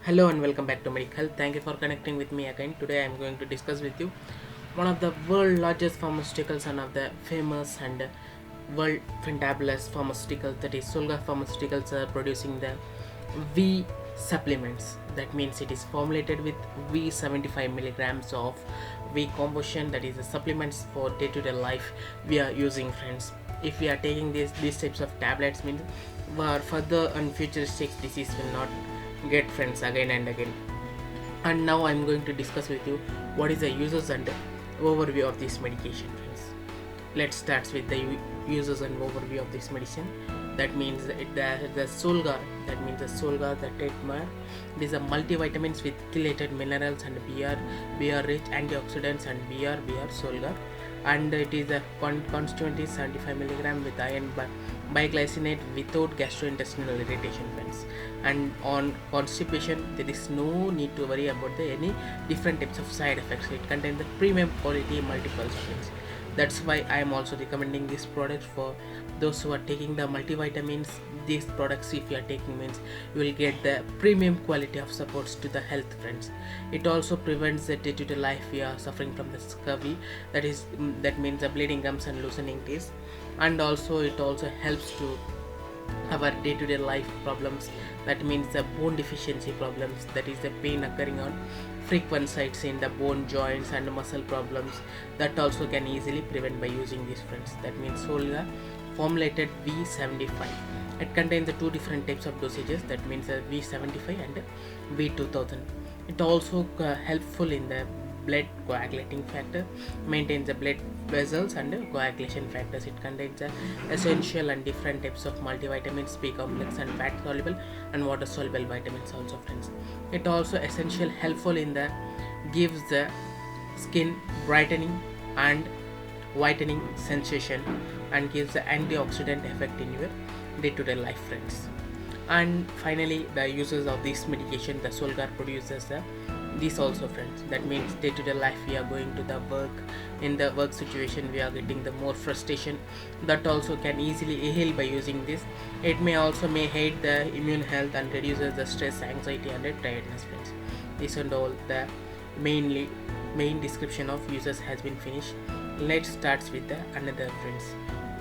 Hello and welcome back to Medic Health. Thank you for connecting with me again. Today I am going to discuss with you one of the world largest pharmaceuticals and of the famous and world fantabulous pharmaceuticals, that is Solgar Pharmaceuticals, are producing the V supplements. That means it is formulated with V 75 milligrams of V composition, that is the supplements for day-to-day life we are using, friends. If we are taking these types of tablets, means our further and futuristic disease will not get, friends, again and again. And now I'm going to discuss with you what is the uses and overview of this medication, friends. Let's start with the uses and overview of this medicine. That means the Solgar, that means the Solgar, the trademark. It is a multivitamins with chelated minerals and BR rich antioxidants and BR Solgar, and it is a constituent is 75 milligram with iron biglycinate without gastrointestinal irritation, friends. And on constipation there is no need to worry about any different types of side effects. It contains the premium quality multiple strengths. That's why I am also recommending this product for those who are taking the multivitamins. These products, if you are taking, means you will get the premium quality of supports to the health, friends. It also prevents the day-to-day life we are suffering from the scurvy, that means the bleeding gums and loosening teeth. And also it also helps to our day-to-day life problems, that means the bone deficiency problems, that is the pain occurring on frequent sites in the bone joints and muscle problems, that also can easily prevent by using these, friends. That means Solga formulated V75. It contains the two different types of dosages, that means V75 and V2000. It also helpful in the blood coagulating factor, maintains the blood vessels and coagulation factors. It contains essential and different types of multivitamins, B complex and fat soluble and water soluble vitamins also, friends. It also essential helpful in the gives the skin brightening and whitening sensation and gives the antioxidant effect in your day-to-day life, friends. And finally the uses of this medication, the Solgar produces this also, friends. That means day-to-day life we are going to the work, in the work situation we are getting the more frustration, that also can easily heal by using this. It may aid the immune health and reduces the stress, anxiety and tiredness, friends. This and all the main description of uses has been finished. Let's start with the another, friends.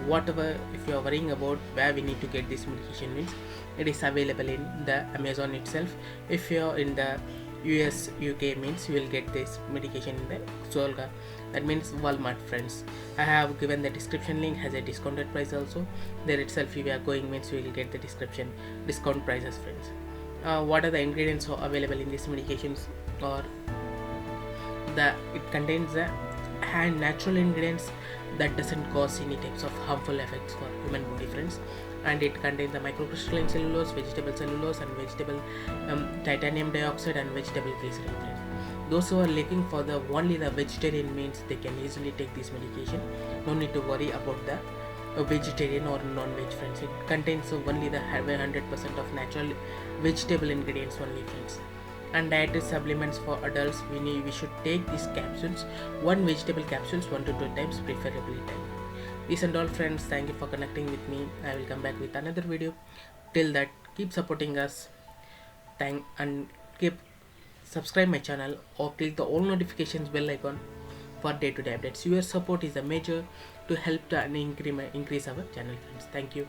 Whatever, if you are worrying about where we need to get this medication, means it is available in the Amazon itself. If you are in the US UK, means you will get this medication in the Solga, that means Walmart, friends. I have given the description link, has a discounted price also there itself. If you are going, means you will get the description discount prices, friends. What are the ingredients available in these medications? Or it contains the and natural ingredients that doesn't cause any types of harmful effects for human body, friends. And it contains the microcrystalline cellulose, vegetable cellulose and vegetable titanium dioxide and vegetable glycerin, friends. Those who are looking for the only the vegetarian means, they can easily take this medication. No need to worry about the vegetarian or non-veg, friends. It contains only the 100% of natural vegetable ingredients only, friends. And dietary supplements for adults, we should take these capsules, one vegetable capsules 1 to 2 times, preferably daily. This and all, friends. Thank you for connecting with me. I will come back with another video. Till that, keep supporting us. Thank and keep subscribe my channel or click the all notifications bell icon for day-to-day updates. Your support is a major to help to increase our channel, friends. Thank you.